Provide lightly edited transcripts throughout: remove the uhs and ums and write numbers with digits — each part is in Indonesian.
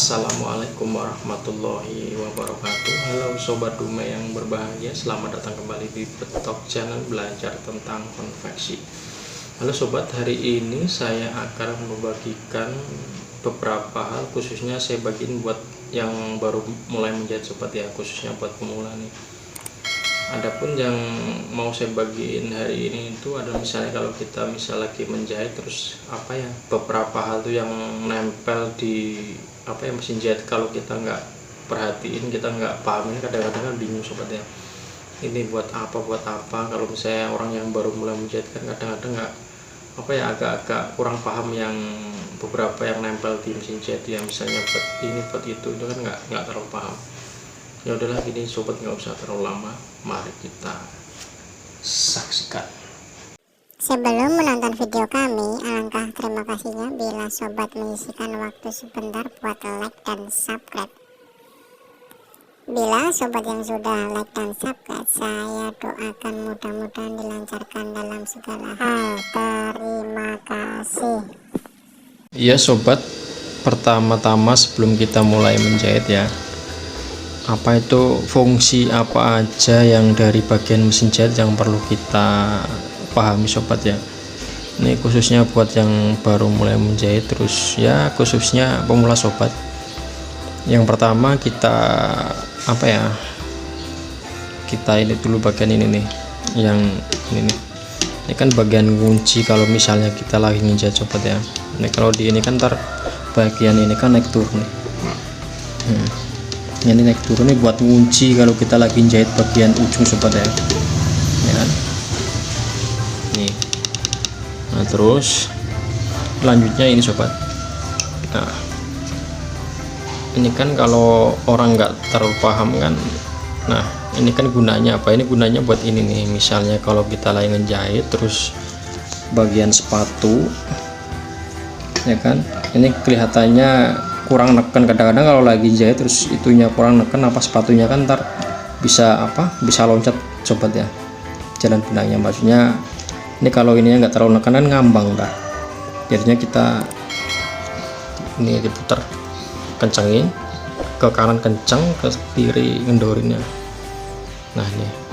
Assalamualaikum warahmatullahi wabarakatuh. Halo Sobat Dumai yang berbahagia, selamat datang kembali di Betok Channel belajar tentang konveksi. Halo Sobat, hari ini saya akan membagikan beberapa hal, khususnya saya bagiin buat yang baru mulai menjahit Sobat ya, khususnya buat pemula nih. Adapun yang mau saya bagiin hari ini itu ada misalnya kalau kita lagi menjahit terus beberapa hal tuh yang nempel di mesin jahit, kalau kita nggak perhatiin, kita nggak pahamin, kadang-kadang kan bingung Sobat ya, ini buat apa kalau misalnya orang yang baru mulai menjahit kan kadang-kadang nggak agak-agak kurang paham yang beberapa yang nempel di mesin jahit ya, misalnya buat ini buat itu kan nggak terlalu paham. Ya udahlah, gini Sobat, nggak usah terlalu lama, mari kita saksikan. Sebelum menonton video kami, alangkah terima kasihnya bila Sobat menyisihkan waktu sebentar buat like dan subscribe. Bila Sobat yang sudah like dan subscribe, saya doakan mudah-mudahan dilancarkan dalam segala hal. Terima kasih. Iya Sobat, pertama-tama sebelum kita mulai menjahit ya, fungsi apa aja yang dari bagian mesin jahit yang perlu kita pahami Sobat ya. Ini khususnya buat yang baru mulai menjahit, terus ya khususnya pemula Sobat. Yang pertama kita kita ini dulu bagian ini nih, yang ini nih, ini kan bagian kunci kalau misalnya kita lagi menjahit Sobat ya. Ini kalau di ini kan ntar bagian ini kan naik turun nih, ini naik turun nih buat kunci kalau kita lagi jahit bagian ujung Sobat ya, kan? Nih. Nah terus selanjutnya ini Sobat, nah ini kan kalau orang nggak terlalu paham kan, nah ini kan gunanya apa, ini gunanya buat ini nih, misalnya kalau kita lagi ngejahit terus bagian sepatu ya kan, ini kelihatannya kurang neken, kadang-kadang kalau lagi jahit terus itunya kurang neken sepatunya kan ntar bisa loncat Sobat ya, jalan benangnya, maksudnya ini kalau ininya nggak terlalu neken kan ngambang dah, jadinya kita ini diputar, kencengin ke kanan kenceng, ke kiri ngendorinnya. Nah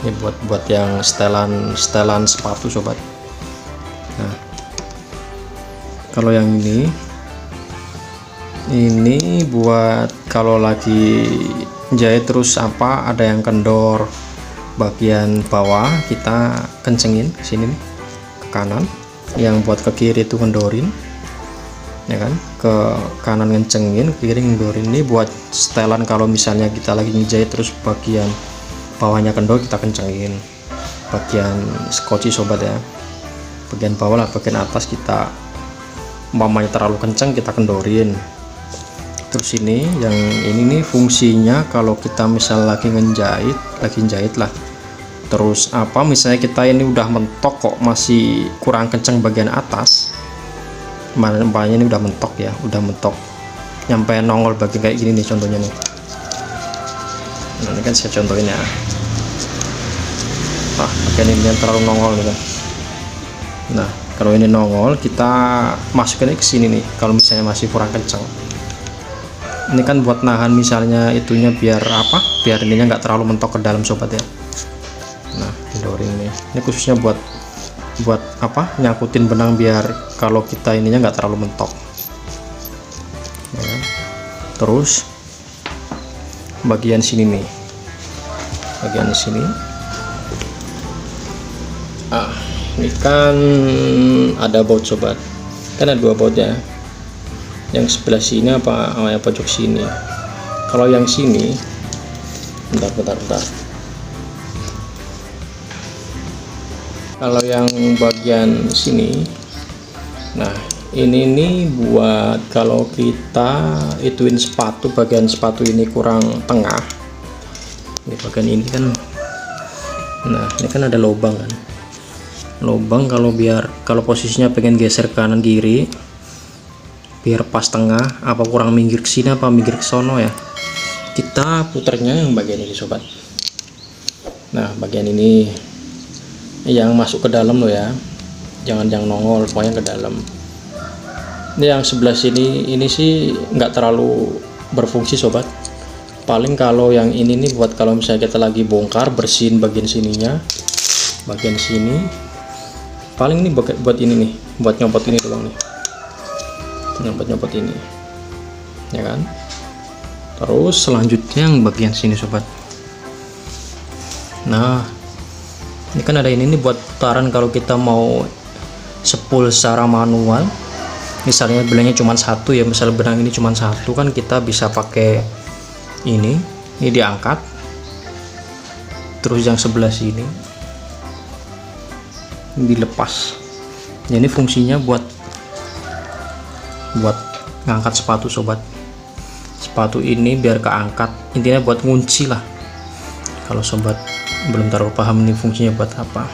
ini buat yang setelan sepatu Sobat. Nah kalau yang ini buat kalau lagi jahit terus ada yang kendor bagian bawah, kita kencengin ke sini nih, ke kanan. Yang buat ke kiri itu kendorin ya kan, ke kanan ngencengin, ke kiri ngendorin. Ini buat setelan kalau misalnya kita lagi ngejahit terus bagian bawahnya kendor, kita kencengin. Bagian skoci Sobat ya, bagian bawah lah, bagian atas kita umpamanya terlalu kenceng kita kendorin. Terus ini yang ini nih fungsinya kalau kita misal lagi jahit lah, terus misalnya kita ini udah mentok kok masih kurang kenceng bagian atas, umpamanya ini udah mentok ya, nyampe nongol bagian kayak gini nih contohnya nih. Nah ini kan saya contohin ya, bagian ini yang terlalu nongol nih kan. Nah kalau ini nongol, kita masukin ke sini nih kalau misalnya masih kurang kenceng. Ini kan buat nahan misalnya itunya biar ininya nggak terlalu mentok ke dalam Sobat ya. Nah kendorin ini khususnya buat nyangkutin benang biar kalau kita ininya nggak terlalu mentok ya. Terus bagian sini nih, bagian sini ini kan ada baut Sobat, kan ada dua bautnya, yang sebelah sini yang pojok sini. Kalau yang sini bentar. Kalau yang bagian sini, nah ini nih buat kalau kita ituin sepatu, bagian sepatu ini kurang tengah, ini bagian ini kan, nah ini kan ada lubang kan, kalau posisinya pengen geser kanan kiri biar pas tengah, kurang minggir ke sini minggir ke sono ya, kita puternya yang bagian ini Sobat. Nah bagian ini yang masuk ke dalam loh ya, jangan yang nongol, pokoknya ke dalam. Ini yang sebelah sini ini sih nggak terlalu berfungsi sobat. Paling kalau yang ini nih buat kalau misalnya kita lagi bongkar bersihin bagian sininya, bagian sini. Paling ini buat ini nih, buat nyopot ini doang nih, nyopot ini ya kan. Terus selanjutnya yang bagian sini sobat. Nah ini kan ada ini nih buat putaran kalau kita mau sepul secara manual. Misalnya benangnya cuma satu ya, misalnya benang ini cuma satu kan kita bisa pakai ini diangkat, terus yang sebelah sini dilepas. Jadi fungsinya buat ngangkat sepatu sobat. Sepatu ini biar keangkat, intinya buat ngunci lah. Kalau sobat belum terlalu paham ini fungsinya buat apa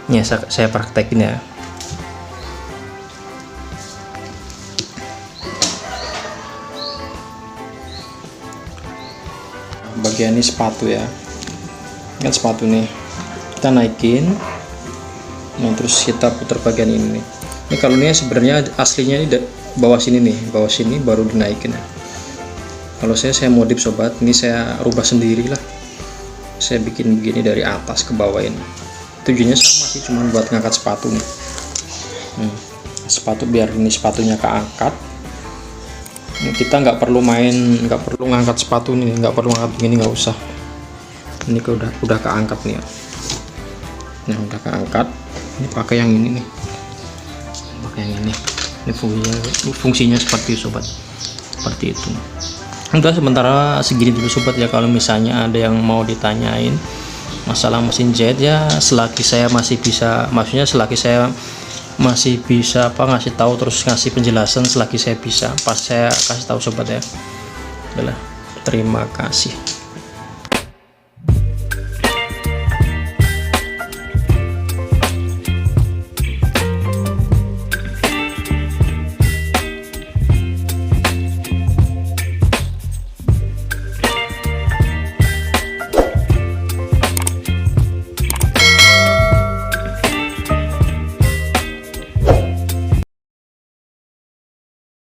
ya, saya praktekin ya. Bagian ini sepatu ya, kan sepatu nih kita naikin, nah terus kita putar bagian ini nih. Ini kalau ini sebenarnya aslinya ini bawah sini nih, bawah sini baru dinaikin ya. Kalau saya modif sobat, ini saya rubah sendiri lah. Saya bikin begini dari atas ke bawah ini. Tujuannya sama sih, cuma buat ngangkat sepatu nih. Sepatu biar ini sepatunya keangkat. Kita nggak perlu ngangkat sepatu nih, nggak perlu ngangkat begini, nggak usah. Ini udah keangkat nih ya. Nah udah keangkat, ini pakai yang ini nih, pakai yang ini. Ini fungsinya seperti itu sobat, seperti itu. Udah sementara segini dulu sobat ya. Kalau misalnya ada yang mau ditanyain masalah mesin jahit ya, selagi saya masih bisa, maksudnya selagi saya masih bisa ngasih tahu, terus ngasih penjelasan selagi saya bisa, pas saya kasih tahu sobat ya. Udahlah, terima kasih.